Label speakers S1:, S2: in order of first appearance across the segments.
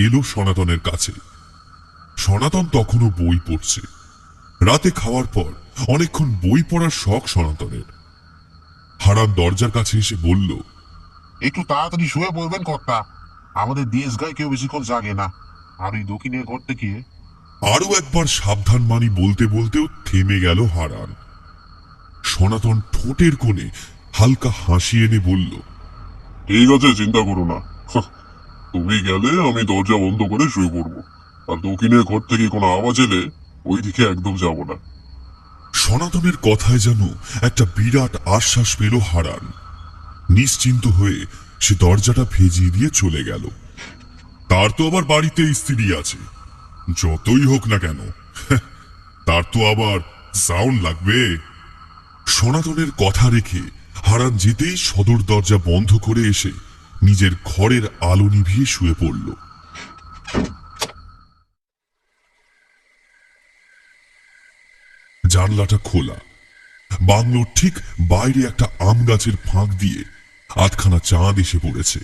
S1: এলো সনাতনের কাছে। সনাতন তখনও বই পড়ছে। রাতে খাওয়ার পর অনেকক্ষণ বই পড়ার শখ সনাতনের। হারান দরজার কাছে এসে বলল,
S2: একটু তাড়াতাড়ি শুয়ে পড়বেন কর্তা, আমাদের দেশ গায়ে কেউ বেশিক্ষণ জাগে না। আর ওই দক্ষিণের ঘর থেকে
S1: আরো একবার সাবধান মানি বলতে বলতেও থেমে গেল হারান। সনাতন ঠোঁটের কোণে হালকা হাসি এনে বলল,
S3: ঠিক আছে, চিন্তা করো না। তুমি গেলে আমি দরজা বন্ধ করে শুয়ে পড়বো। আর দক্ষিণের ঘর থেকে কোনো আওয়াজ এলে ওই দিকে একদম যাব না।
S1: সনাতনের কথায় যেন একটা বিরাট আশ্বাস পেল হারান। নিশ্চিন্ত হয়ে সে দরজাটা ভেজিয়ে দিয়ে চলে গেল। তার তো আবার বাড়িতে স্ত্রী আছে, যতই হোক না কেন তার তো আবার সাউন্ড লাগবে। সনাতনের কথা রেখে হারান যেতেই সদর দরজা বন্ধ করে এসে নিজের ঘরের আলো নিভিয়ে শুয়ে পড়ল। জানলাটা খোলা। বাংলোর ঠিক বাইরে একটা আম গাছের ফাঁক দিয়ে আধখানা চাঁদ এসে পড়েছে।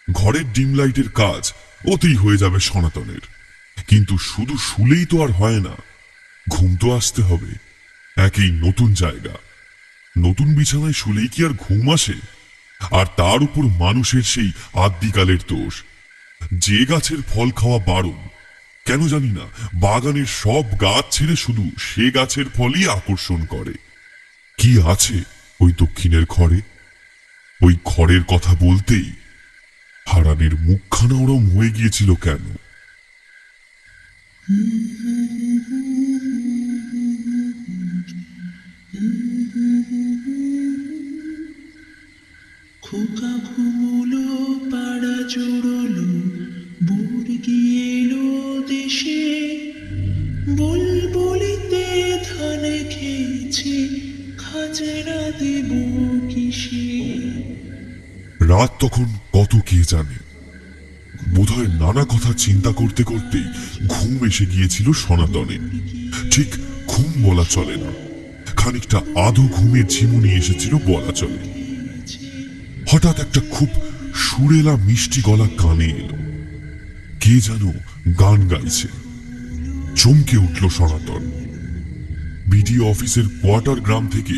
S1: ঘরের ডিম লাইটের কাজ ওতেই হয়ে যাবে সনাতনের। কিন্তু শুধু শুলেই তো আর হয় না, ঘুম তো আসতে হবে। একই নতুন জায়গা, নতুন বিছানায় শুলেই কি আর ঘুম আসে? আর তার উপর মানুষের সেই আদ্যিকালের দোষ। যে গাছের ফল খাওয়া বারণ, কেন জানি না বাগানের সব গাছ ছেড়ে শুধু সে গাছের ফলই আকর্ষণ করে। কি আছে ওই দক্ষিণের ঘরে? ওই ঘরের কথা বলতেই হারানের মুখখানা ওরম হয়ে গিয়েছিল কেন?
S4: খোকা ঘুমুলো, পাড়া জুড়লো, মুরগি এলো দেশে, বুলবুলিতে ধান খেয়েছে, খাজনা দেব কিসে।
S1: রাত তখন কত কে জানে। বোধহয় নানা কথা চিন্তা করতে করতেই ঘুম এসে গিয়েছিল সনাতনে। ঠিক ঘুম বলা চলে না, খানিকটা আধো ঘুমে ঝিমুনি এসেছিল বলা চলে। হঠাৎ একটা খুব সুরেলা মিষ্টি গলা কানে এলো। কে যেন গান গাইছে। চমকে উঠল সনাতন। বিডিও অফিসের কোয়ার্টার গ্রাম থেকে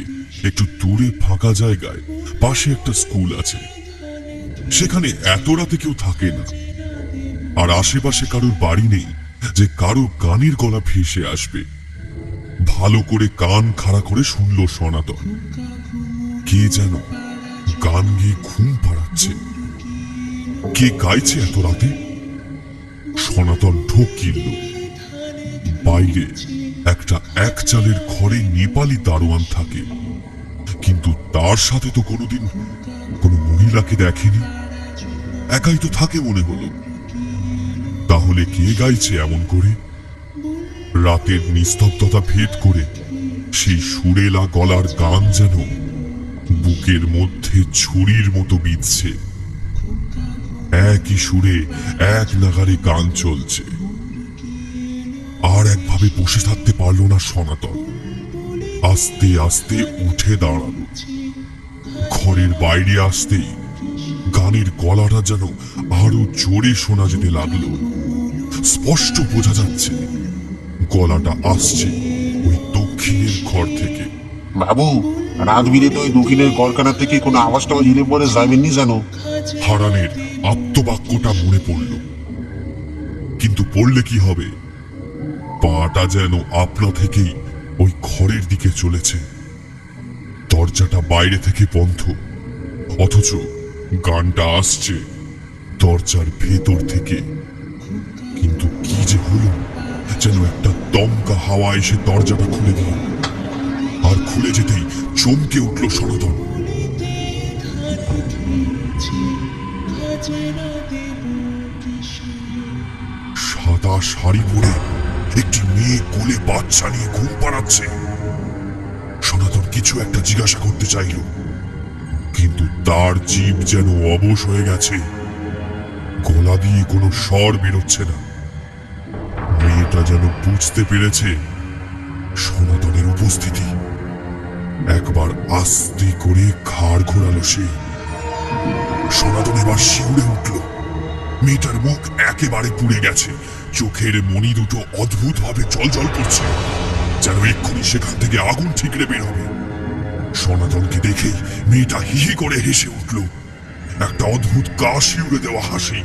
S1: একটু দূরে ফাঁকা জায়গায় পাশে একটা স্কুল আছে। সেখানে এত রাতে কেউ থাকে না, আর আশেপাশে কারোর বাড়ি নেই যে কারো গানের গলা ভেসে আসবে। ভালো করে কান খাড়া করে শুনল সনাতন। কে যেন গান গেয়ে ঘুম পাড়াচ্ছে। কে গাইছে এত রাতে? সনাতন ঢোক গিলল। বাইরে একটা এক চালের ঘরে নেপালি দারোয়ান থাকে, কিন্তু তার সাথে তো কোনোদিন কোনো মহিলাকে দেখেনি। একাই তো থাকে মনে হলো। তাহলে কে গাইছে এমন করে? রাতের নিস্তব্ধতা ভেদ করে সেই সুরেলা গলার গান যেন বুকের মধ্যে ছুরির মতো বিঁধছে। একই সুরে এক নাগারে গান চলছে। আর একভাবে বসে থাকতে পারল না সনাতন। আস্তে আস্তে উঠে দাঁড়ালো। ঘরের বাইরে আসতেই গানের গলাটা যেন আরো জোরে শোনা যেতে লাগলো। স্পষ্ট বোঝা যাচ্ছে গলাটা আসছে ওই দক্ষিণের ঘর থেকে।
S2: বাবু, রাত বিরেতে ওই দক্ষিণের ঘরখানা থেকে কোনো আওয়াজ টাওয়াজ এলে পরে যাবেননি জানো।
S1: হারানের আত্মবাক্যটা মনে পড়ল। কিন্তু পড়লে কি হবে? পাটা যেন আপনা থেকেই ওই ঘরের দিকে চলেছে। দরজাটা বাইরে থেকে বন্ধ, অথচ গানটা আসছে দরজার ভেতর থেকে। কিন্তু কি যে হলো, যেন একটা দমকা হাওয়া এসে দরজাটা খুলে দিল। আর খুলে যেতেই চমকে উঠল সনাতন। সাদা শাড়ি পরে একটি মেয়ে কোলে বাচ্চা নিয়ে ঘুম পাড়াচ্ছে। সনাতন কিছু একটা জিজ্ঞাসা করতে চাইল, কিন্তু তার জিভ যেন অবশ হয়ে গেছে। গলা দিয়ে কোনো স্বর বেরোচ্ছে না। মেয়েটা যেন বুঝতে পেরেছে সনাতনের উপস্থিতি। একবার আস্তে করে ঘাড় ঘোরালো সে। সনাতন এবার শিউরে উঠল। মেয়েটার মুখ একেবারে পুড়ে গেছে, চোখের মণি দুটো অদ্ভুত ভাবে জল করছে, যেন এক্ষুনি সেখান থেকে আগুন ঠিকরে বের হবে। সনাতনকে দেখেই মেয়েটা হিহি করে হেসে উঠল, একটা অদ্ভুত গা শিউড়ে দেওয়া হাসি।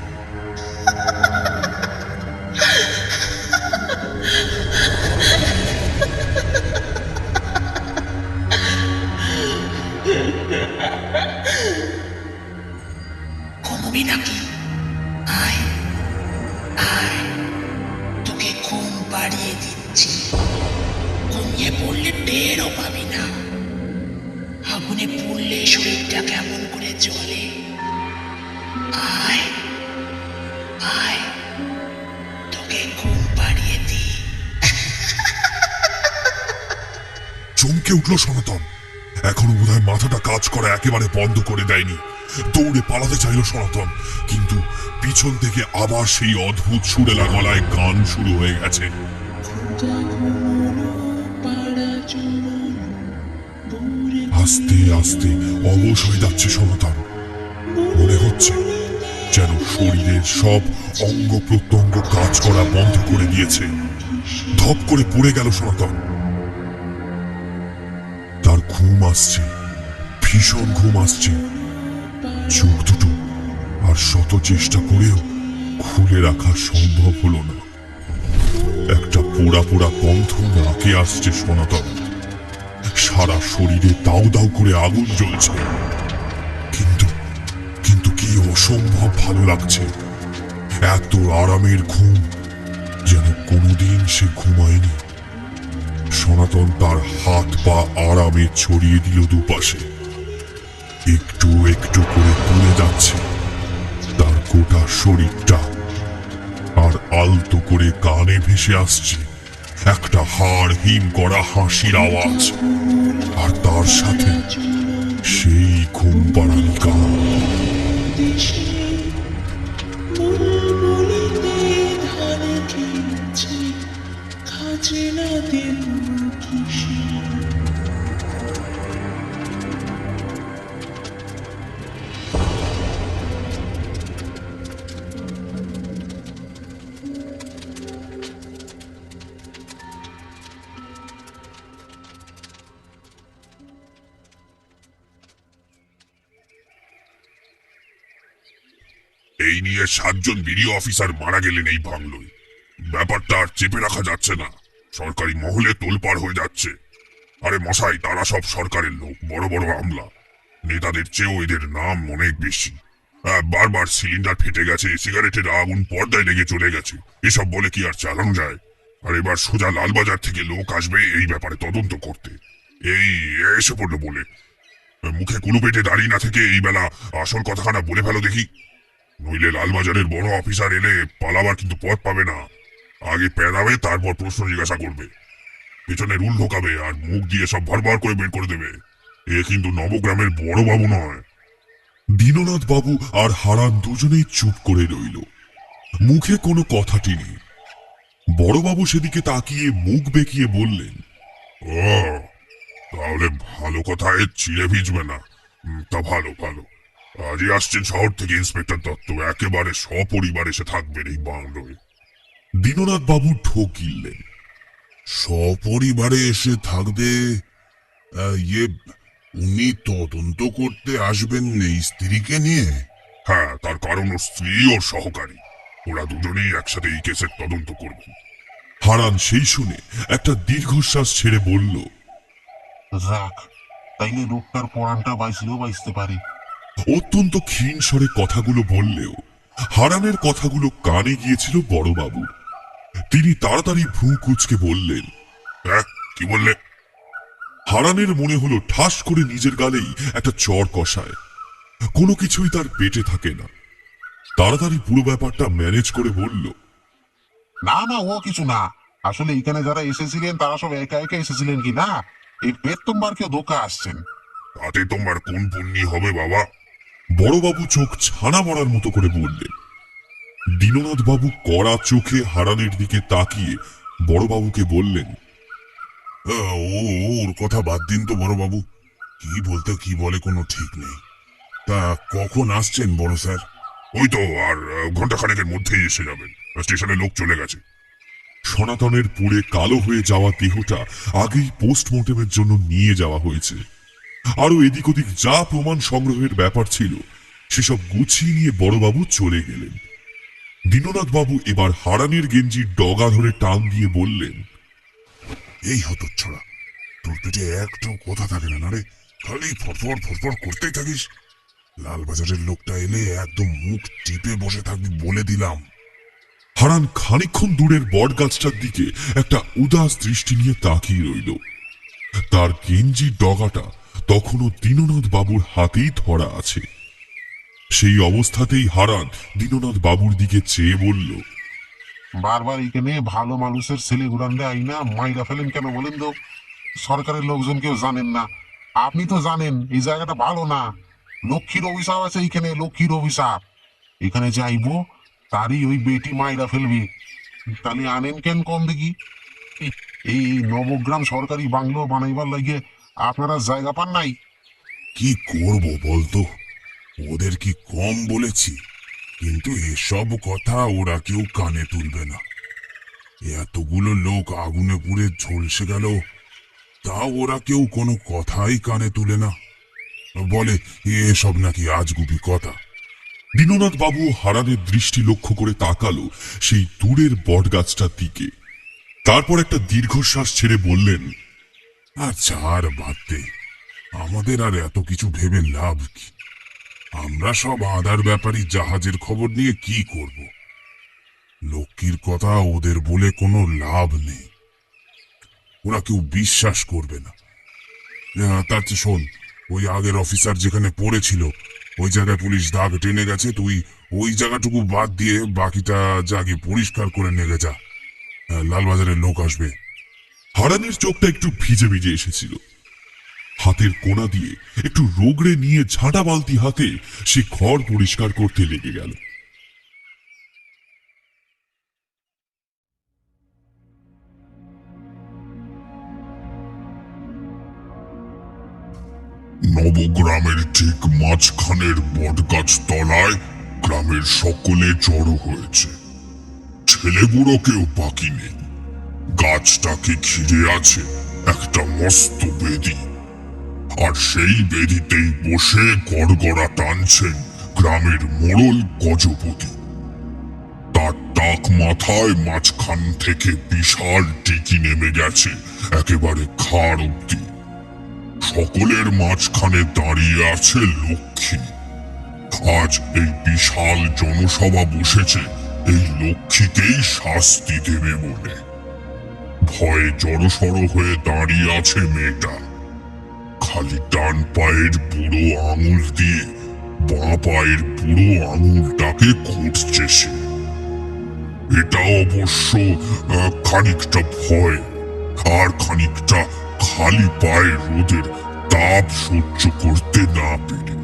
S5: ঘুমবি নাকি? আয় আয়, তোকে ঘুম পাড়িয়ে দিচ্ছি। ঘুমিয়ে পড়লে টেরও পাবি না। আগুনে পড়লে শরীরটা কেমন করে জ্বলে। আয় আয়, তোকে ঘুম পাড়িয়ে দি।
S1: চমকে উঠল সনাতন। এখনো বোধহয় মাথাটা কাজ করা একেবারে বন্ধ করে দেয়নি। দৌড়ে পালাতে চাইল সনাতন, কিন্তু পিছন থেকে আবার সেই অদ্ভুত সুরেলা গলায় গান শুরু হয়ে গেছে।
S4: খোকা ঘুমোলো পাড়া জোড়ালো ভোর
S1: আস্তে আস্তে অবশ হয়ে যাচ্ছে সনাতন। মনে হচ্ছে যেন শরীরের সব অঙ্গ প্রত্যঙ্গ কাজ করা বন্ধ করে দিয়েছে। ধপ করে পড়ে গেল সনাতন। তার ঘুম আসছে, ভীষণ ঘুম আসছে। চোখ দুটো আর শত চেষ্টা করেও খুলে রাখা সম্ভব হলো না। একটা পোড়া পোড়া গন্ধ নাকে আসছে সনাতন। সারা শরীরে দাউ দাউ করে আগুন জ্বলছে, কিন্তু কিন্তু কি অসম্ভব ভালো লাগছে। এত আরামের ঘুম যেন কোনোদিন সে ঘুমায়নি। সনাতন তার হাত পা আরামে ছড়িয়ে দিল দুপাশে। একটু একটু করে পুড়ে যাচ্ছে তার গোটা শরীরটা, আর আলতো করে কানে ভেসে আসছে একটা হাড় হিম করা হাসির আওয়াজ, আর তার সাথে সেই ঘুম পাড়ানি গান।
S4: দেশে বুলবুলিতে ধান খেয়েছে, খাজনা দেব কিসে।
S1: এই নিয়ে 7 জন বিডিও অফিসার মারা গেলেন এই বাংলোয়। ব্যাপারটা আর চেপে রাখা যাচ্ছে না, সরকারি মহলে তোলপাড় হয়ে যাচ্ছে। আরে মশাই, তারা সব সরকারের লোক, বড় বড় আমলা। নেতাদের চেয়েও এদের নাম অনেক বেশি। বারবার সিলিন্ডার ফেটে গেছে, সিগারেটের আগুন পর্দায় লেগে চলে গেছে, এসব বলে কি আর চালানো যায়? আর এবার সোজা লালবাজার থেকে লোক আসবে এই ব্যাপারে তদন্ত করতে। এই এসে পড়লো বলে মুখে কুলু পেটে দাঁড়িয়ে না থেকে এই বেলা আসল কথাখানা বলে ফেলো দেখি, নইলে লালবাজারের বড় অফিসার এলে পালাবার কিন্তু পথ পাবে না। আগে পেদাবে, তারপর প্রশ্ন জিজ্ঞাসা করবে, পেছনে রুল ঢোকাবে, আর মুখ দিয়ে সব ভরভর করে বের করে দেবে। এ কিন্তু নবগ্রামের বড় বাবু নয়। দীননাথ বাবু আর হারান দুজনেই চুপ করে রইল, মুখে কোনো কথাটি নেই। বড়বাবু সেদিকে তাকিয়ে মুখ বেঁকিয়ে বললেন, ও তাহলে ভালো কথায় চিড়ে ভিজবে না। তা ভালো ভালো, আজই আসছেন শহর থেকে ইন্সপেক্টর দত্ত, একেবারে সপরিবার এসে থাকবেন এই বাংলোয়। দীননাথ বাবু ঢোক গিললেন।
S6: সপরিবারে এসে থাকবে? ইয়ে, উনি তদন্ত করতে আসবেন স্ত্রীকে নিয়ে?
S1: হ্যাঁ, তার কারণ ওর স্ত্রী ওর সহকারী, ওরা দুজনেই একসাথে এই কেসের তদন্ত করবেন। হারান সেই শুনে একটা দীর্ঘশ্বাস ছেড়ে বলল,
S2: যাক, তাইলে লোকটার পরানটা বাইসলেও বাইসতে পারে।
S1: অত্যন্ত ক্ষীণ স্বরে কথাগুলো বললেও হারানের কথাগুলো কানে গিয়েছিল বড়বাবুর। তিনি তাড়াতাড়ি ভ্রু কুঁচকে বললেন, হ্যাঁ, কি বললে? হারানের মনে হলো ঠাস করে নিজের গালেই একটা চড় কষায়। কোনো কিছুই তার পেটে থাকে না। তাড়াতাড়ি পুরো ব্যাপারটা ম্যানেজ করে বলল,
S2: না না, ও কিছু না। আসলে এখানে যারা এসেছিলেন তারা সব একা একা এসেছিলেন কি না, এই পেট তোমার কেউ ধোকা আসছেন।
S1: তাতে তোমার কোন পুণ্যি হবে বাবা? বড়বাবু চোখ ছানা মরার মতো করে বললেন। দীননাথ বাবু কড়া চোখে হারানের দিকে তাকিয়ে বড়বাবুকে বললেন,
S6: ওর কথা বাদ দিন তো বড়বাবু, কি বলতে কি বলে কোনো ঠিক নেই। তা কখন আসছেন বড় স্যার? ওই তো আর ঘন্টা খানেকের মধ্যেই এসে যাবেন, স্টেশনে লোক চলে গেছে।
S1: সনাতনের পুড়ে কালো হয়ে যাওয়া দেহটা আগেই পোস্টমর্টেমের জন্য নিয়ে যাওয়া হয়েছে। আরো এদিক ওদিক যা প্রমাণ সংগ্রহের ব্যাপার ছিল সেসব গুছিয়ে নিয়ে বড়বাবু চলে গেলেন। দীননাথ বাবু এবার হারানের গেঞ্জির ডগা ধরে টান দিয়ে বললেন,
S6: এই হতচ্ছাড়া, তোর পেটে একটাও কথা থাকে না রে, খালি ফরফর ফরফর করতেই থাকিস। লালবাজারের লোকটা এলে একদম মুখ টিপে বসে থাকবি বলে দিলাম।
S1: হারান খানিকক্ষণ দূরের বট গাছটার দিকে একটা উদাস দৃষ্টি নিয়ে তাকিয়ে রইল। তার গেঞ্জির ডগাটা তখনও দীননাথ বাবুর হাতেই ধরা আছে। সেই অবস্থাতেই হারান দীননাথ বাবুর দিকে চেয়ে বলল,
S2: বারবার এখানে ভালো মানুষের ছেলে গুলানলে আইনা মাইরা ফেলেন কেন বলেন তো? সরকারের লোকজন কেউ জানেন না, আপনি তো জানেন এই জায়গাটা ভালো না। লক্ষ্মীর অভিশাপ আছে এখানে, লক্ষ্মীর অভিশাপ। এখানে যাইবো তারই ওই বেটি মাইরা ফেলবে। তাহলে আনেন কেন কম দেখি? এই নবগ্রাম সরকারি বাংলো বানাইবার লাগে আপনারা জায়গা পান নাই?
S6: কি করব বলতো, ওদের কি কম বলেছি? কিন্তু এসব কথা ওরা কেউ কানে তুলবে না। এতগুলো লোক আগুনে পুড়ে ঝলসে গেল, তা ওরা কেউ কোনো কথাই কানে তুলে না, বলে এসব নাকি আজগুবি কথা।
S1: দীননাথ বাবু হারানের দৃষ্টি লক্ষ্য করে তাকালো সেই দূরের বট গাছটার দিকে। তারপর একটা দীর্ঘশ্বাস ছেড়ে বললেন,
S6: আচ্ছা আর বাদ দে, আমাদের আর এত কিছু ভেবে লাভ কি? আমরা সব আদার ব্যাপারী জাহাজের খবর নিয়ে কি করব? লক্ষ্মীর কথা ওদের বলে কোনো লাভ নেই, ওরা কেউ বিশ্বাস করবে না। তার চেয়ে শোন, ওই আগের অফিসার যেখানে পড়েছিল ওই জায়গায় পুলিশ দাগ টেনে গেছে, তুই ওই জায়গাটুকু বাদ দিয়ে বাকিটা জাগে পরিষ্কার করে নেগে যা, লালবাজারের লোক আসবে।
S1: হারানের চোখটা একটু ভিজে ভিজে এসেছিল। হাতের কোনা দিয়ে একটু রোগড়ে নিয়ে ঝাঁটা বালতি হাতে সে ঘর পরিষ্কার করতে লেগে গেল।
S6: নবগ্রামের ঠিক মাঝখানের বটগাছ তলায় গ্রামের সকলে জড়ো হয়েছে, ছেলেবুড়ো কেউ বাকি নেই। গাছটাকে ঘিরে আছে একটা মস্ত বেদি, আর সেই বেদিতেই বসে গড়গড়া টানছেন গ্রামের মোড়ল গজপতি। তার টাক মাথায় মাঝখান থেকে বিশাল টিকি নেমে গেছে একেবারে খাড় অব্দি। সকলের মাঝখানে দাঁড়িয়ে আছে লক্ষ্মী। আজ এই বিশাল জনসভা বসেছে এই লক্ষ্মীকেই শাস্তি দেবে বলে। ভয়ে জড়সড় হয়ে দাঁড়িয়ে আছে মেয়েটা। খালি ডান পায়ের বুড়ো আঙুল দিয়ে বাঁ পায়ের বুড়ো আঙুলটাকে খুঁজছে সে। এটা অবশ্য খানিকটা ভয়, আর খানিকটা খালি পায়ে রোদের তাপ সহ্য করতে না পেরে।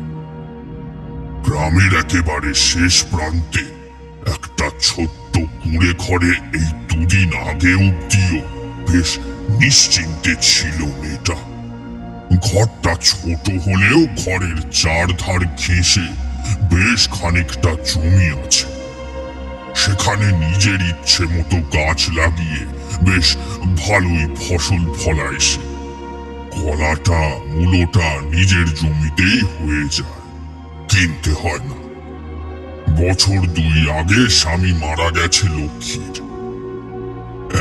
S6: গ্রামের একেবারে শেষ প্রান্তে একটা ছোট্ট কুঁড়ে ঘরে এই দুদিন আগে অব্দিও বেশ নিশ্চিন্তে ছিল মেয়েটা। ঘরটা ছোট হলেও ঘরের চারধার ঘেঁষে বেশ খানিকটা জমি আছে। সেখানে নিজের ইচ্ছে মতো গাছ লাগিয়ে বেশ ভালোই ফসল ফলায় সে। কলাটা মূলোটা নিজের জমিতেই হয়ে যায়, কিনতে হয় না। বছর 2 আগে স্বামী মারা গেছে লক্ষ্মীর।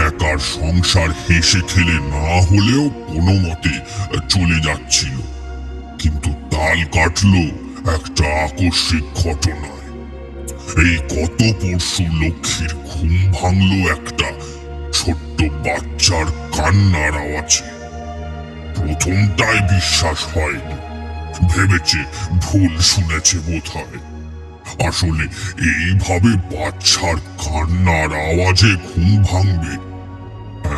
S6: একার সংসার হেসে খেলে না হলেও কোনো মতে চলে যাচ্ছিল, কিন্তু তাল কাটলো একটা আকস্মিক ঘটনায়। এই গত পরশু লক্ষ্মীর ঘুম ভাঙলো একটা ছোট্ট বাচ্চার কান্নার আওয়াজে। প্রথমটায় বিশ্বাস হয়নি, ভেবেছে ভুল শুনেছে বোধহয়। আসলে এইভাবে বাচ্চার কান্নার আওয়াজে ঘুম ভাঙবে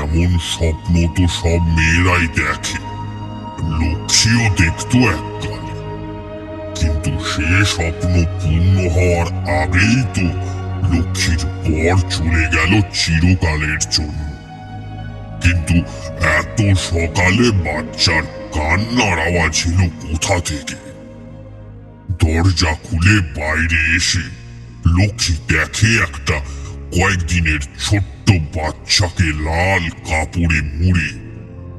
S6: এমন স্বপ্ন তো সব মেয়েরাই দেখে। লক্ষ্মীও দেখতো এককালে, কিন্তু সে স্বপ্ন পূর্ণ হওয়ার আগেই তো লক্ষ্মীর পর চলে গেল চিরকালের জন্য। কিন্তু এত সকালে বাচ্চার কান্নার আওয়াজ এলো কোথা থেকে? দরজা খুলে বাইরে এসে লক্ষ্মী দেখে একটা কয়েকদিনের ছোট্ট বাচ্চাকে লাল কাপড়ে মুড়ে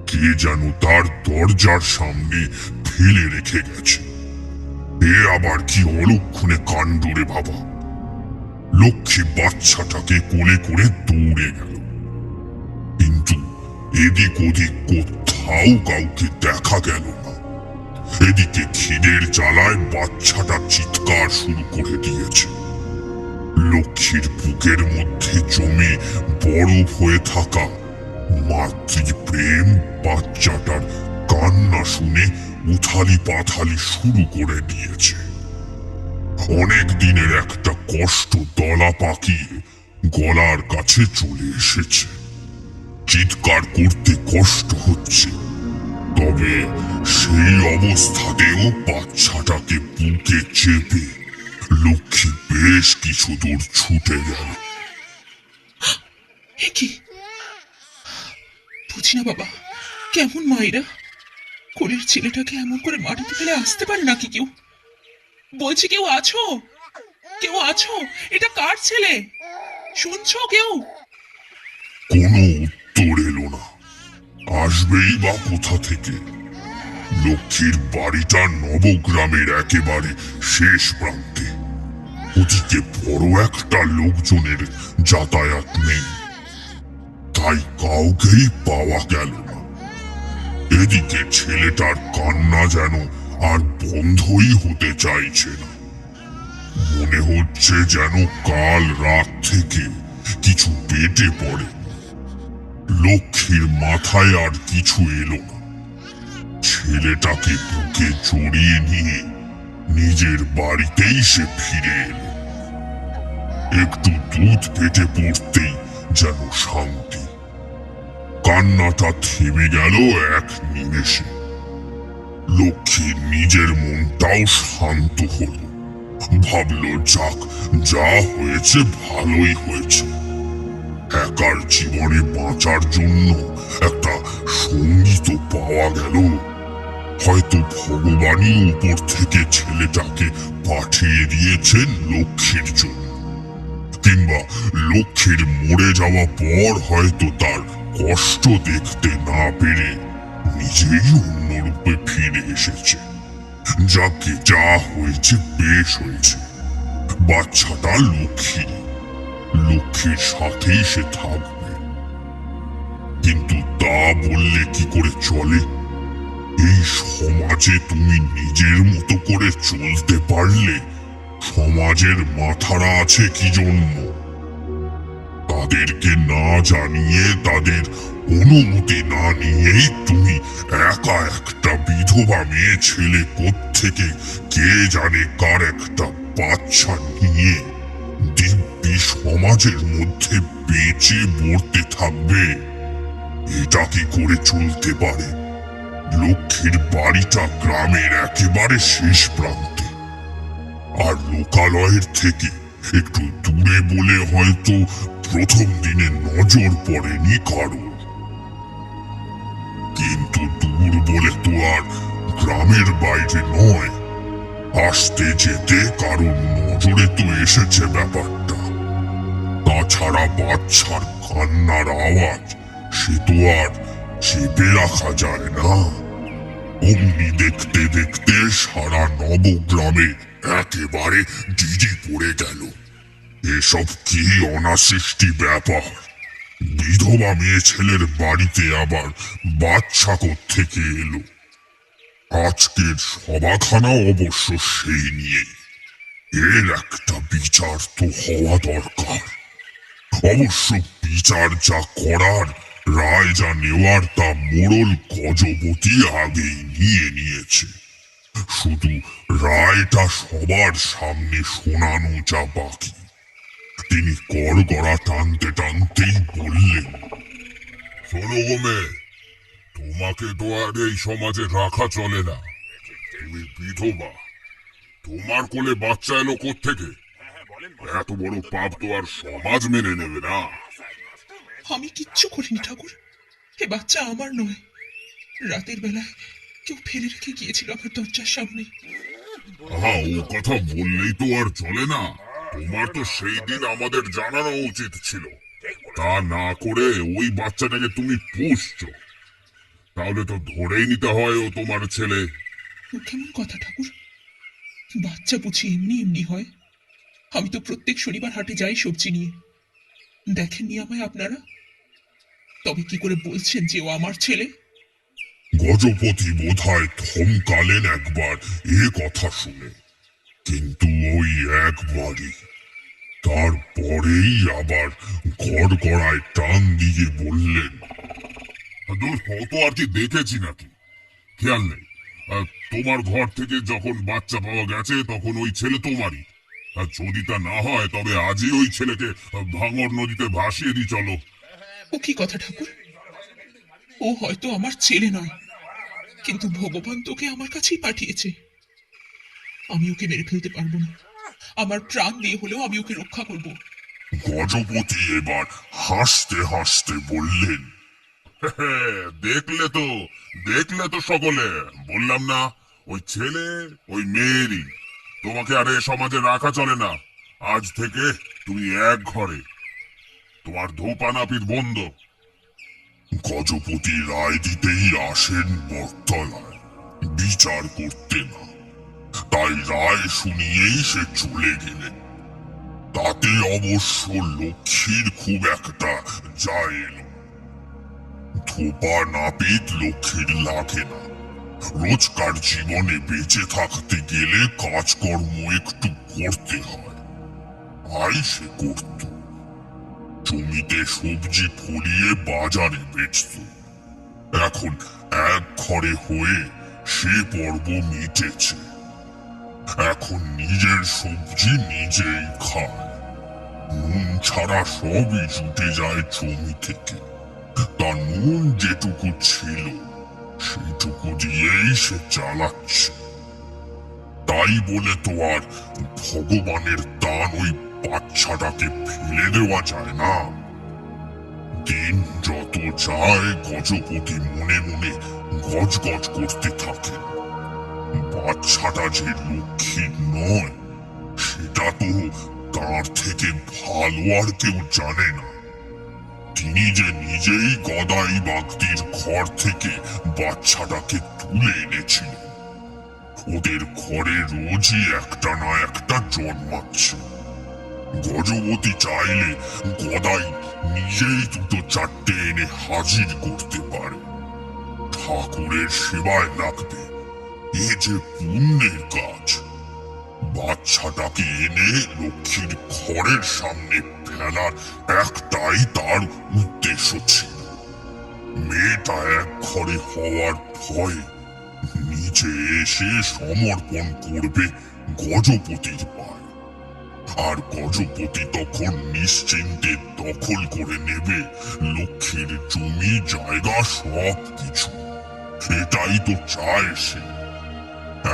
S6: কে যেন তার দরজার সামনে ফেলে রেখে গেছে। এ আবার কি অলক্ষণে কাণ্ড রে বাবা! লক্ষ্মী বাচ্চাটাকে কোলে করে দৌড়ে গেল, কিন্তু এদিক ওদিক কোথাও কাউকে দেখা গেল না। এদিকে খিদের জ্বালায় বাচ্চাটা চিৎকার শুরু করে দিয়েছে। লক্ষ্মীর বুকের মধ্যে জমে বরফ হয়ে থাকা মাতৃপ্রেম বাচ্চাটার কান্না শুনে উথালি পাথালি শুরু করে দিয়েছে। অনেক দিনের একটা কষ্ট দলা পাকিয়ে গলার কাছে চলে এসেছে। চিৎকার করতে কষ্ট হচ্ছে, তবে সেই অবস্থাতেও বাচ্চাটাকে বুকে চেপে লক্ষ্মী বেশ কিছু দূর ছুটে গেল।
S4: এ কি? বুঝি না বাবা, কেমন মায়েরা কোলের ছেলেটাকে এমন করে মাটিতে ফেলে আসতে পারে নাকি কেউ? বলছি, কেউ আছো? কেউ আছো? এটা কার ছেলে? শুনছো কেউ?
S6: কোনো উত্তর এলো না। আসবেই বা কোথা থেকে? লক্ষ্মীর বাড়িটা নবগ্রামের একেবারে শেষ প্রান্তে। ওদিকে বড় একটা লোকজনের যাতায়াত নেই, তাই কাউকেই পাওয়া গেল না। এদিকে ছেলেটার কান্না যেন আর বন্ধই হতে চাইছে না। মনে হচ্ছে যেন কাল রাত থেকে কিছু পেটে পড়ে। লক্ষ্মীর মাথায় আর কিছু এলো না। ছেলেটাকে বুকে জড়িয়ে নিয়ে নিজের বাড়িতেই সে ফিরে এলো। একটু দুধ পেটে পড়তেই যেন শান্তি। কান্নাটা থেমে গেল এক নিমেষে। লক্ষ্মীর নিজের মনটাও শান্ত হলো। ভাবলো, যাক, যা হয়েছে ভালোই হয়েছে। একার জীবনে বাঁচার জন্য একটা সঙ্গী তো পাওয়া গেল। হয়তো ভগবানই উপর থেকে ছেলেটাকে পাঠিয়ে দিয়েছেন লক্ষ্মীর জন্য, কিংবা লক্ষ্মীর মরে যাওয়া পর হয়তো তার কষ্ট দেখতে না পেরে নিজেই অন্য রূপে ফিরে এসেছে। যাকে যা হয়েছে বেশ হয়েছে। বাচ্চাটা লক্ষ্মীর সাথেই সে থাকবে। কিন্তু তা বললে কি করে চলে? এই সমাজে তুমি নিজের মতো করে চলতে পারলে সমাজের মাথারা আছে কি জন্য? তাদেরকে না জানিয়ে, তাদের অনুমতি না নিয়েই তুমি একা একটা বিধবা মেয়ে ছেলে কোত্থেকে কে জানে কার একটা বাচ্চা নিয়ে দিব্যি সমাজের মধ্যে বেঁচে মরতে থাকবে। এটা কি করে চলতে পারে? লক্ষ্মীর বাড়িটা গ্রামের একেবারে শেষ প্রান্তে, আর লোকালয়ের থেকে একটু দূরে বলে হয়তো প্রথম দিনে নজর পড়েনি কারো। কিন্তু দূর বলে তো আর গ্রামের বাইরে নয়। আসতে যেতে কারোর নজরে তো এসেছে ব্যাপারটা। তাছাড়া বাচ্চার কান্নার আওয়াজ সে তো আর চেপে রাখা যায় না। অমনি দেখতে দেখতে সারা নবগ্রামে একেবারে ডিজি পড়ে গেল। এসব কি অনাসৃষ্টি ব্যাপার! বিধবা মেয়ে ছেলের বাড়িতে আবার বাচ্চা কোত্থেকে এলো? আজকের সভাখানা অবশ্য সেই নিয়েই। এর একটা বিচার তো হওয়া দরকার। অবশ্য বিচার যা করার, রায় যা নেওয়ার তা মোড়ল গজপতি আগেই নিয়েছে। শুধু রায়টা সবার সামনে শোনানো যা বাকি। তিনি করগড়া টানতে টানতেই বললেন, শোনো গো মেয়ে, তোমাকে তো আর এই সমাজে রাখা চলে না। তুমি বিধবা, তোমার কোলে বাচ্চা এলো কোত্থেকে? এত বড় পাপ তো আর সমাজ মেনে নেবে না।
S4: আমি কিচ্ছু করিনি ঠাকুর, এ বাচ্চা আমার নয়। রাতের বেলায় কেউ ফেলে রেখে গিয়েছিল আমার দরজার সামনে।
S6: ও কথা বললেই তো আর চলে না। তোমার তো সেই দিন আমাদের জানানো উচিত ছিল। তা না করে ওই বাচ্চাটাকে তুমি পুষছো। তাহলে তো ধরেই নিতে হয় ও তোমার ছেলে।
S4: কেমন কথা ঠাকুর? বাচ্চা বুঝি এমনি এমনি হয়? আমি তো প্রত্যেক শনিবার হাটে যাই সবজি নিয়ে। দেখেননি আমায় আপনারা? তবে কি করে বলছেন যে ও আমার ছেলে?
S6: গজপতি বোধহয় থমকালেন একবার এ কথা শুনে, কিন্তু ওই একবারই। তারপরেই আবার গড়গড়ায় টান দিয়ে বললেন, দূর হতো আর কি দেখেছি নাকি, খেয়াল নেই। তোমার ঘর থেকে যখন বাচ্চা পাওয়া গেছে তখন ওই ছেলে তোমারই। আর যদি তা না হয় তবে আজই ওই ছেলেকে ভাঙর নদীতে ভাসিয়ে দিই চলো।
S4: ও কি কথা ঠাকুর? ও হয়তো আমার ছেলে নয়, কিন্তু ভগবান তোকে আমার কাছেই পাঠিয়েছে। আমি ওকে মেরে ফেলতে পারবো না। আমার প্রাণ দিয়ে হলেও আমি ওকে রক্ষা করব।
S6: গজপতি এবার হাসতে হাসতে বললেন, দেখলে তো, দেখলে তো সকলে, বললাম না ওই ছেলে ওই মেয়েরই। তোমাকে আর এ সমাজে রাখা চলে না। আজ থেকে তুমি এক ঘরে, তোমার ধূপানাপিত বন্ধ। গজপতি রায় দিতেই আসেন বটতলায়, বিচার করতে না। তাই রায় শুনিয়েই সে চলে গেলেন। তাতে অবশ্য লক্ষ্মীর খুব একটা যায় এলো। ধোপা নাপিত লক্ষ্মীর লাগে না। রোজকার জীবনে বেঁচে থাকতে গেলে কাজকর্ম একটু করতে হয়, আর সে করত। জমিতে সবজি ফলিয়ে বাজারে বেচত। এখন এক ঘরে হয়ে সে পর্ব মিটেছে। এখন নিজের সবজি নিজেই খায়। নুন ছাড়া সবই জুটে যায় জমি থেকে। তা নুন যেটুকু ছিল সেইটুকু দিয়েই সে চালাচ্ছে। তাই বলে তো আর ভগবানের দান ওই বাচ্চাটাকে ফেলে দেওয়া যায় না। দিন যত যায় গজপতি মনে মনে গজগজ করতে থাকেন। বাচ্চাটা যে লক্ষ্মীর নয় সেটা তো তার থেকে ভালো আর কেউ জানে না। তিনি যে নিজেই গদাই বাগদির ঘর থেকে বাচ্চাটাকে তুলে এনেছিলেন। ওদের ঘরে রোজই একটা না একটা জন্মাচ্ছে। গজপতি চাইলে গদাই নিজেই দুটো চারটে এনে হাজির করতে পারে। ঠাকুরের সেবায় লাগবে, এ যে পুণ্যের কাজ। বাচ্চাটাকে এনে লক্ষ্মীর ঘরের সামনে ফেলার একটাই তার উদ্দেশ্য ছিল। মেয়েটা এক ঘরে হওয়ার ভয়ে নিচে এসে সমর্পণ করবে গজপতির পায়। আর গজপতি তখন নিশ্চিন্তে দখল করে নেবে লক্ষ্মীর জমি জায়গা সব কিছু। এটাই তো চায় সে।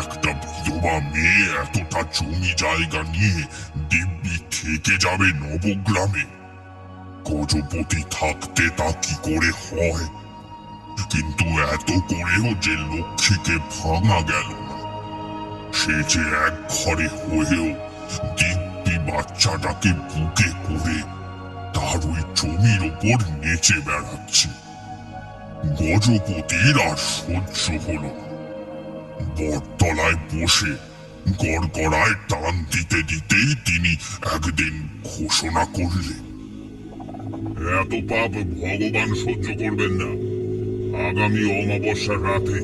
S6: একটা বিধবা মেয়ে এতটা জমি জায়গা নিয়ে দিব্যি থেকে যাবে নবগ্রামে। গজপতি থাকতে তা কি করে হয়? কিন্তু এত করেও যে লক্ষ্মীকে ভাঙা গেল না। সে যে এক ঘরে হয়েও দিব্যি বাচ্চাটাকে বুকে করে তার ওই জমির ওপর নেচে বেড়াচ্ছে। গজপতির আর সহ্য হলো না। বটতলায় বসে গড়গড়ায় টান দিতে দিতেই তিনি একদিন ঘোষণা করলেন, এত পাপ ভগবান সহ্য করবেন না। আগামী অমাবস্যার রাতে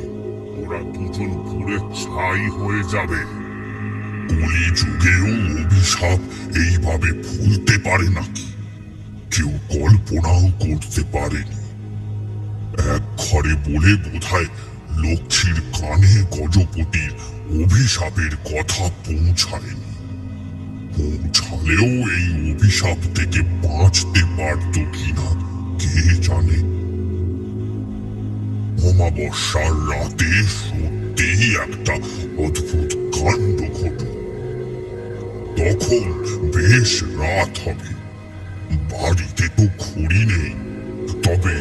S6: ওরা দুজন পুড়ে ছাই হয়ে যাবে। কলি যুগেও অভিশাপ এইভাবে ভুলতে পারে নাকি? কেউ কল্পনাও করতে পারেনি। এক ঘরে বলে বোধহয় লক্ষ্মীর কানে গজপতির অভিশাপের কথা পৌঁছায়নি। পৌঁছালেও এই অভিশাপ থেকে বাঁচতে পারত কিনা কে জানে। অমাবস্যার রাতে সত্যিই একটা অদ্ভুত কাণ্ড ঘটল। তখন বেশ রাত হবে। বাড়িতে তো ঘড়ি নেই, তবে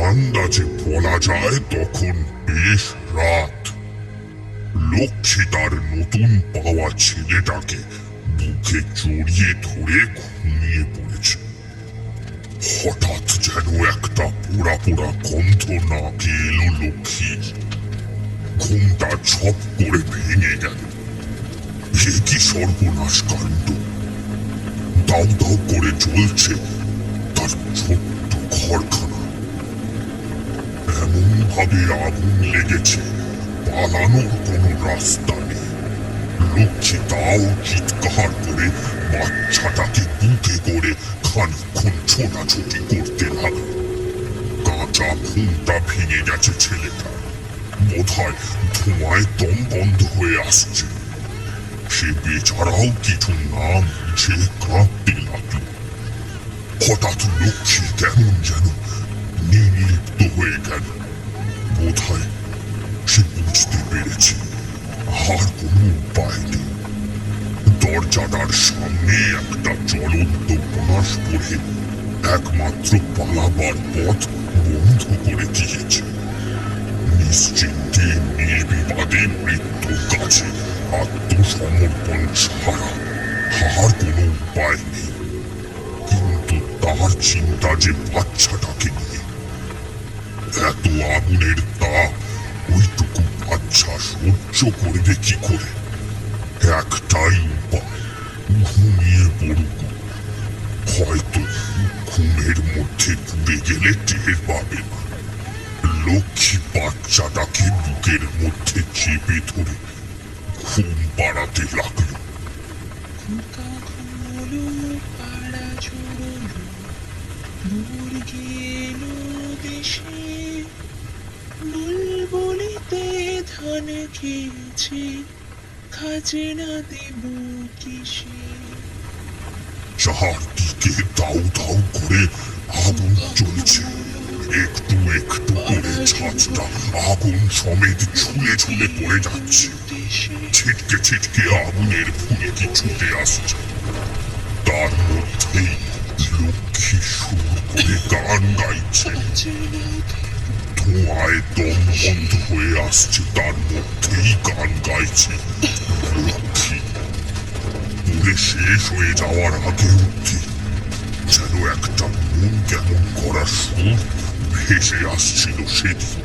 S6: আন্দাজে বলা যায় তখন বেশ রাত। লক্ষ্মী তার নতুন পাওয়া ছেলেটাকে বুকে জড়িয়ে ধরে ঘুমিয়ে পড়েছে। হঠাৎ যেন একটা পোড়া পোড়া গন্ধ নাকে এলো লক্ষ্মীর। ঘুমটা ছপ করে ভেঙে গেল। এ কি সর্বনাশ কাণ্ড! দাউ দাউ করে জ্বলছে তার ছোট্ট ঘরখানা। এমন ভাবে আগুন লেগেছে, পালানোর কোনো রাস্তা নেই। লক্ষ্মী তাও চিৎকার করে বাচ্চাটাকে বুকে করে খানিকক্ষণ ছোটাছুটি করতে লাগলো। কাঁচা ঘুমটা ভেঙে গেছে ছেলেটা, বোধহয় ধোঁয়ায় দম বন্ধ হয়ে আসছে। সে বেচারাও কিছু না বুঝে কাঁদতে লাগলো। হঠাৎ লক্ষ্মী কেমন যেন নির্লিপ্ত হয়ে গেল। বোধহয় সে বুঝতে পেরেছে আর কোনো উপায় নেই। দরজাটার সামনে একটা জ্বলন্ত বাঁশ পড়ে একমাত্র পালাবার পথ বন্ধ করে দিয়েছে। নিশ্চিন্তে নির্বিবাদে মৃত্যুর কাছে আত্মসমর্পণ ছাড়া আর কোনো উপায় নেই। কিন্তু তার চিন্তা যে বাচ্চাটাকে নিয়ে। এত আগুনের তাপ ওইটুকু বাচ্চা সহ্য করবে কি করে? একটাই উপায়, ঘুমিয়ে পড়ুক। হয়তো ঘুমের মধ্যে পুড়ে গেলে টের পাবে না। লক্ষ্মী বাচ্চাটাকে বুকের মধ্যে চেপে ধরে ঘুম পাড়াতে লাগলো।
S4: খোকা ঘুমোলো, পাড়া ঝোড়লো, ভোর গেলো দেশে, বুলবুলিতে ধান খেয়েছে, খাজনা দেব কিসে?
S6: চারদিকে দাউ দাউ করে আগুন জ্বলছে। একটু একটু করে ছাঁচটা আগুন সমেত ঝুলে ঝুলে পড়ে যাচ্ছে। ছিটকে ছিটকে আগুনের ফুলকি ছুটে আসছে। তার মধ্যেই লক্ষ্মী সুর করে গান গাইছে। ধোঁয়ায় দম বন্ধ হয়ে আসছে, তার মধ্যেই গান গাইছে লক্ষ্মী। পুরে শেষ হয়ে যাওয়ার আগে অব্দি যেন একটা মন কেমন করা সুর ভেসে আসছিল সেদিন।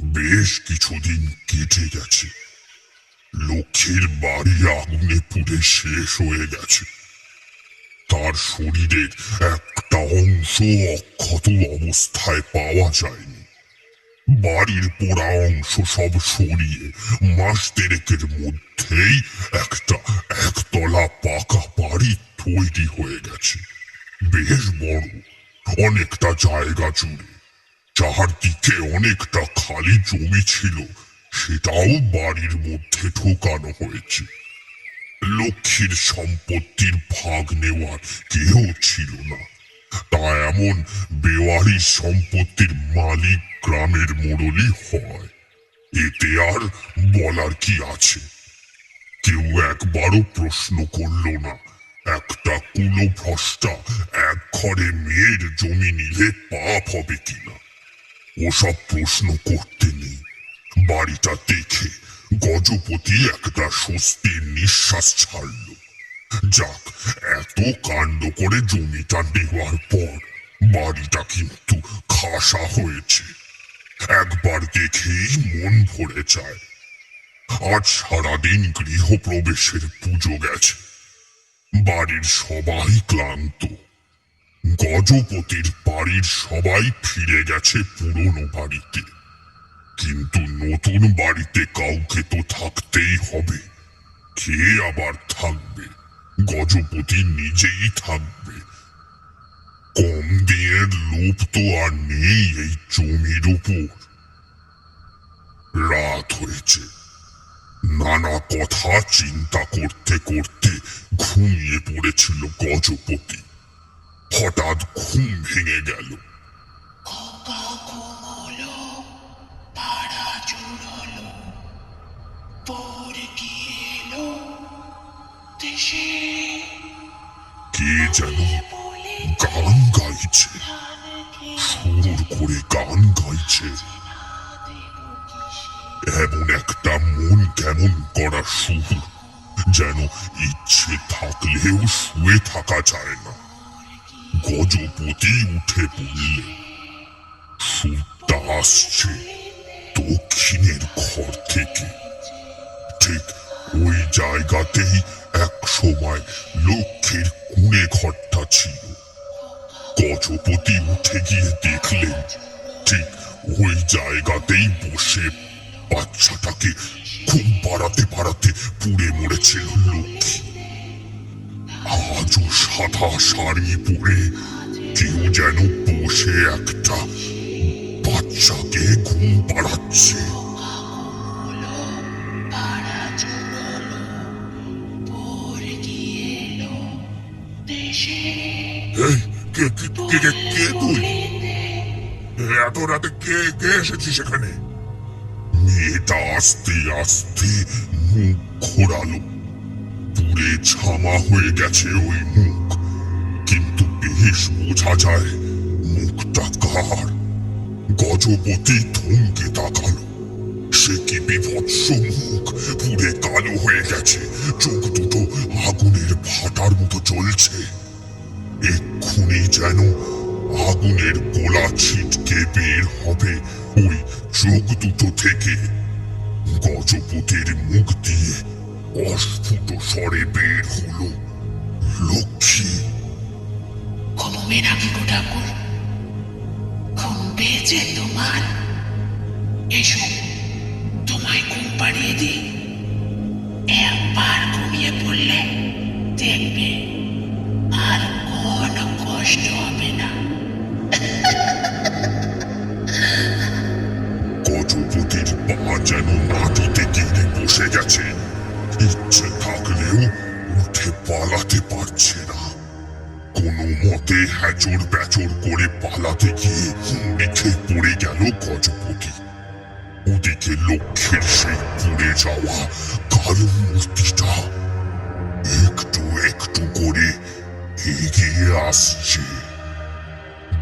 S6: বেশ কিছুদিন কেটে গেছে। লক্ষ্মীর বাড়ি আগুনে পুড়ে শেষ হয়ে গেছে। তার শরীরের একটা অংশ অক্ষত অবস্থায় পাওয়া যায়নি। বাড়ির পোড়া অংশ সব সরিয়ে মাস দেড়েকের মধ্যেই একটা একতলা পাকা বাড়ি তৈরি হয়ে গেছে। বেশ বড়, অনেকটা জায়গা জুড়ে। চারদিকে অনেকটা খালি জমি ছিল, সেটাও বাড়ির মধ্যে ঢোকানো হয়েছে। লক্ষ্মীর সম্পত্তির ভাগ নেওয়ার কেউ ছিল না। তা এমন বেওয়ারিশ সম্পত্তির মালিক গ্রামের মোড়লই হয়। এতে আর বলার কি আছে? কেউ একবারও প্রশ্ন করল না একটা কুলোভ্রষ্টা এক ঘরে মেয়ের জমি নিলে পাপ হবে কিনা। ওসব প্রশ্ন করতে নেই। বাড়িটা দেখে গজপতি একটা স্বস্তির নিঃশ্বাস ছাড়ল। যাক, এত কাণ্ড করে জমিটা নেওয়ার পর বাড়িটা কিন্তু খাসা হয়েছে। একবার দেখেই মন ভরে যায়। আজ সারাদিন গৃহপ্রবেশের পুজো গেছে। বাড়ির সবাই ক্লান্ত। গজপতির বাড়ির সবাই ফিরে গেছে পুরনো বাড়িতে। কিন্তু নতুন বাড়িতে কাউকে তো থাকতেই হবে। কে আবার থাকবে? গজপতি নিজেই থাকবে। কম দিনের লোভ তো আর নেই এই জমির উপর। রাত হয়েছে। নানা কথা চিন্তা করতে করতে ঘুমিয়ে পড়েছিল গজপতি। হঠাৎ ঘুম ভেঙে গেল।
S5: খোকা ঘুমোলো, পাড়া জুড়লো, ভোর গেলো দেশে।
S1: যেন গান গাইছে, সুর করে গান গাইছে। এমন একটা মন কেমন করা সুর, যেন ইচ্ছে থাকলেও শুয়ে থাকা যায় না। গজপতি উঠে পড়লে সুরটা আসছে দক্ষিণের ঘর থেকে। ঠিক ওই জায়গাতেই এক সময় লক্ষ্মীর কুঁড়ে ঘরটা ছিল। গজপতি উঠে গিয়ে দেখলেন ঠিক ওই জায়গাতেই বসে বাচ্চাটাকে ঘুম পাড়াতে পাড়াতে পুড়ে মরেছিল লক্ষ্মী। আজও সাদা শাড়ি পরে কেউ যেন বসে একটা বাচ্চাকে ঘুম পাড়াচ্ছে। এই, কে তুই? এত রাতে কে এসেছিস এখানে? মেয়েটা আস্তে আস্তে মুখ ঘোরালো। পুরে ছামা হয়ে গেছে ওই মুখ, কিন্তু বেশ বোঝা যায় মুখটা কার। গজপতি থমকে তাকালো। সে কি বিভৎস মুখ, পুরে কালো হয়ে গেছে, চোখ দুটো আগুনের ভাটার মতো জ্বলছে। এক্ষুনি যেন আগুনের গোলা ছিটকে বের হবে ওই চোখ দুটো থেকে। গজপতির মুখ দিয়ে অস্ফুট স্বরে বের হলো, লক্ষ্মী।
S5: ঘুমবে নাকি গো ঠাকুর? ঘুম পেয়েছে তোমার? এসো, তোমায় ঘুম পাড়িয়ে দিই। একবার ঘুমিয়ে পড়লে দেখবে আর কোনো কষ্ট হবে না।
S1: গজপতির পা যেন মাটিতে গিয়ে বসে গেছে। ইচ্ছে থাকলেও উঠে পালাতে পারছে না। কোনো মতে হ্যাচর ব্যাচর করে পালাতে গিয়ে মুখে পড়ে গেল গজপতি। ওদিকে লক্ষ্মীর সেই পুড়ে যাওয়া কালো মূর্তিটা একটু একটু করে এগিয়ে আসছে।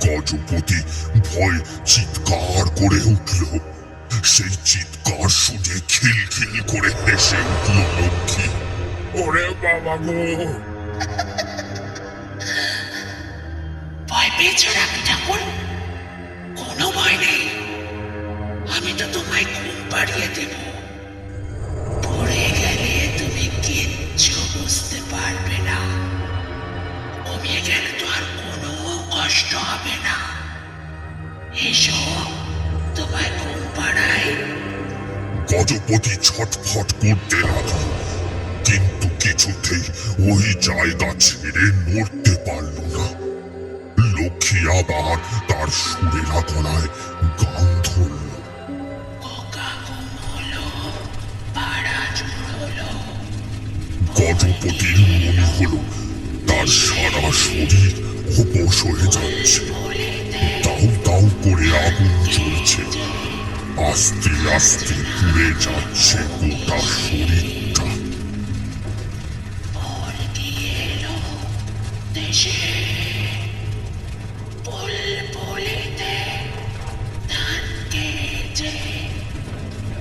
S1: গজপতি ভয় চিৎকার করে উঠল। সেই চিৎকার শুনে খিলখিল করে হেসে উঠল লক্ষ্মী। ওরে বাবা গো!
S5: ভয় পেয়েছো নাকি ঠাকুর? কোনো ভয় নেই, আমি তো তোমায় ঘুম পাড়িয়ে দেব। পড়ে গেলে তুমি কিচ্ছু বুঝতে পারবে না। ঘুমিয়ে গেলে তো আর কোনো কষ্ট হবে না। এসো, তোমায় ঘুম পাড়াই।
S1: গজপতি ছটফট করতে লাগল, কিন্তু কিছুতেই ওই জায়গা ছেড়ে নড়তে পারল না। লক্ষ্মী আবার তার সুরেলা গলায় গান ধরল।
S5: খোকা ঘুম হলো, পাড়া জুড়লো।
S1: গজপতির মনে হলো তার সারা শরীর অবশ হয়ে যাচ্ছে। দাউ দাউ করে আগুন জ্বলছে। আস্তে আস্তে পুড়ে যাচ্ছে গোটা শরীরটা।
S5: ভোর দিয়ে এলো দেশে, বুলবুলিতে ধান কেটে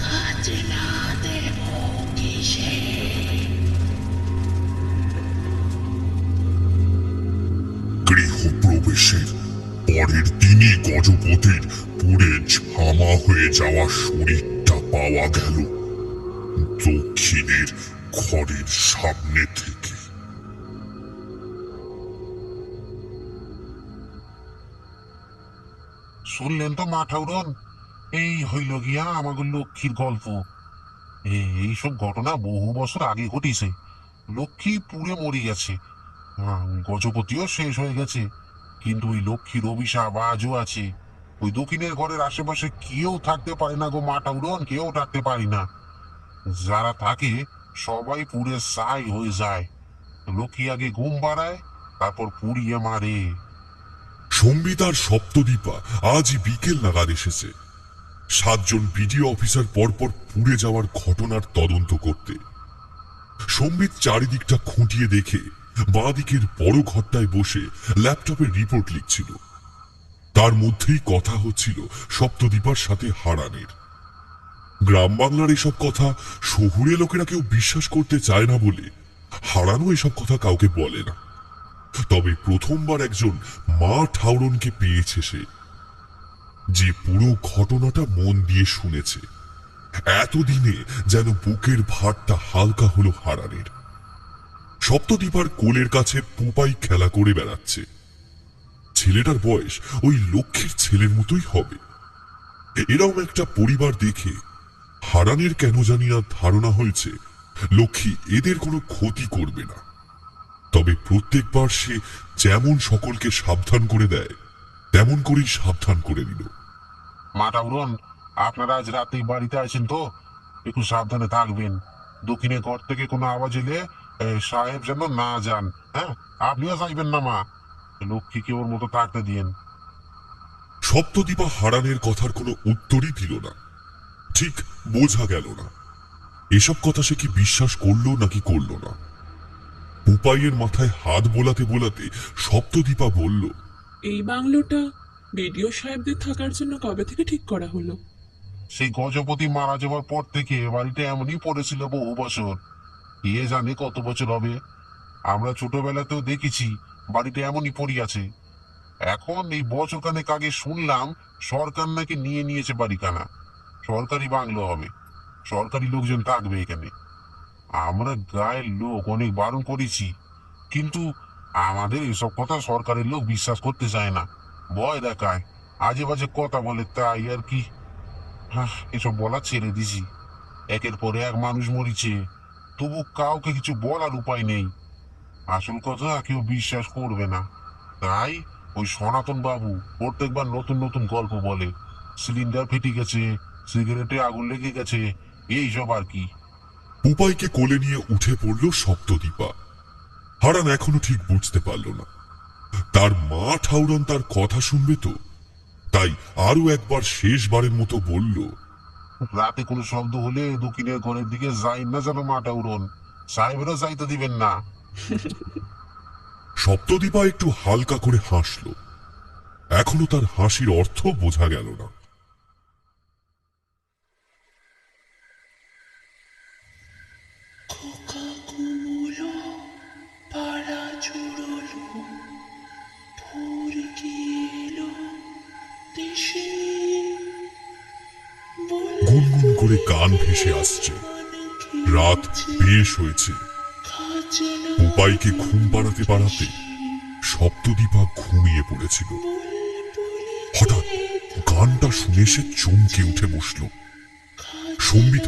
S5: খাজনা দেব কিসে।
S1: গৃহপ্রবেশের পরের দিনই গজপতির পুড়ে ঝামা হয়ে যাওয়া শরীরটা পাওয়া গেল দক্ষিণের ঘরের সামনে থেকে।
S2: শুনলেন তো মা ঠাউরন, এই হইল গিয়া আমাদের লক্ষ্মীর গল্প। এইসব ঘটনা বহু বছর আগে ঘটিছে। লক্ষ্মী পুড়ে মরে গেছে, গজপতিও শেষ হয়ে গেছে, কিন্তু ওই লক্ষ্মীর অভিশাপ আজও আছে। ওই দক্ষিণের ঘরের আশেপাশে কেউ থাকতে পারে না গো মা ঠাউরন, কেউ থাকতে পারি না। যারা থাকে সবাই পুড়ে ছাই হয়ে যায়। লক্ষ্মী আগে ঘুম পাড়ায়, তারপর পুড়িয়ে মারে।
S1: সংবিতার সপ্তদীপা আজই বিকেল নাগাদ এসেছে 7 জন বিডিও অফিসার পরপর পুড়ে যাওয়ার ঘটনার তদন্ত করতে। সম্বিত চারিদিকটা খুঁটিয়ে দেখে বাঁ দিকের বড় ঘরটায় বসে ল্যাপটপে রিপোর্ট লিখছিল। তার মধ্যেই কথা হচ্ছিল সপ্তদীপার সাথে হারানের। গ্রাম বাংলার এসব কথা শহুরে লোকেরা কেউ বিশ্বাস করতে চায় না বলে হারানও এসব কথা কাউকে বলে না। তবে প্রথমবার একজন মা ঠাউরনকে পেয়েছে সে, যে পুরো ঘটনাটা মন দিয়ে শুনেছে। এতদিনে যেন বুকের ভারটা হালকা হলো হারানের। সপ্তদীপার কোলের কাছে পুপাই খেলা করে বেড়াচ্ছে। ছেলেটার বয়স ওই লক্ষ্মীর ছেলের মতোই হবে। এরকম একটা পরিবার দেখে হারানের কেন জানি না ধারণা হয়েছে লক্ষ্মী এদের কোনো ক্ষতি করবে না। তবে প্রত্যেকবার সে যেমন সকলকে সাবধান করে দেয় তেমন করেই সাবধান করে দিল।
S2: মাটাউরন, আপনারা আজ রাতেই বাড়িতে আছেন তো? একটু সাবধানে থাকবেন। দক্ষিণে ঘর থেকে কোনো আওয়াজ এলে সাহেব যেন না যান। হ্যাঁ, আপনিও যাইবেন না মা। লক্ষ্মীকে ওর মতো থাকতে দিয়েন।
S1: সপ্তদীপা হারানের কথার কোনো উত্তরই দিল না। ঠিক বোঝা গেল না এসব কথা সে কি বিশ্বাস করলো নাকি করলো না। উপায়ের মাথায় হাত বোলাতে বোলাতে সপ্তদীপা বলল,
S4: এই বাংলোটা বিডিও সাহেবদের থাকার জন্য কবে থেকে ঠিক করা হলো?
S2: সেই গজপতি মারা যাওয়ার পর থেকে বাড়িটা এমনই পড়েছিল বহু বছর। কে জানে কত বছর হবে। আমরা ছোটবেলাতেও দেখেছি বাড়িটা এমনই পড়ে আছে। এখন এই বছর খানেক আগে শুনলাম সরকার নাকি নিয়ে নিয়েছে বাড়িখানা। সরকারি বাংলো হবে, সরকারি লোকজন থাকবে এখানে। আমরা গায়ের লোক অনেক বারণ করেছি, কিন্তু আমাদের এসব কথা সরকারের লোক বিশ্বাস করতে চায় না, ভয় দেখায়, আজে বাজে কথা বলে, তাই আর কি। এসব বলা ছেড়ে দিছি। একের পরে এক মানুষ মরিছে, তবু কাউকে কিছু বলার উপায় নেই। আসল কথা কেউ বিশ্বাস করবে না, তাই ওই সনাতন বাবু প্রত্যেকবার নতুন নতুন গল্প বলে। সিলিন্ডার ফেটে গেছে, সিগারেটে আগুন লেগে গেছে, এইসব আর কি।
S1: উপায়কে কোলে নিয়ে উঠে পড়ল সপ্তদীপা। হারান এখনো ঠিক বুঝতে পারল না তার মা ঠাউরন তার কথা শুনবে তো, তাই আরো একবার শেষবারের মতো বলল,
S2: রাতে কোনো শব্দ হলে দক্ষিণের ঘরের দিকে যাই না যেন মাটা উড়ন, সাহেবেরও যাইতে দিবেন না।
S1: সপ্তদীপা একটু হালকা করে হাসল। এখনো তার হাসির অর্থ বোঝা গেল না।
S5: খোকা কুমুলো পাড়া জুড়লো, ভোর গিয়েলো দেশে।
S1: গুনগুন করে গান ভেসে আসছে। রাত বেশ হয়েছে। উপায়কে ঘুম পাড়াতে পাড়াতে সপ্তদীপা ঘুমিয়ে পড়েছিল। হঠাৎ গানটা শুনে সে চমকে উঠে বসল। সম্বিত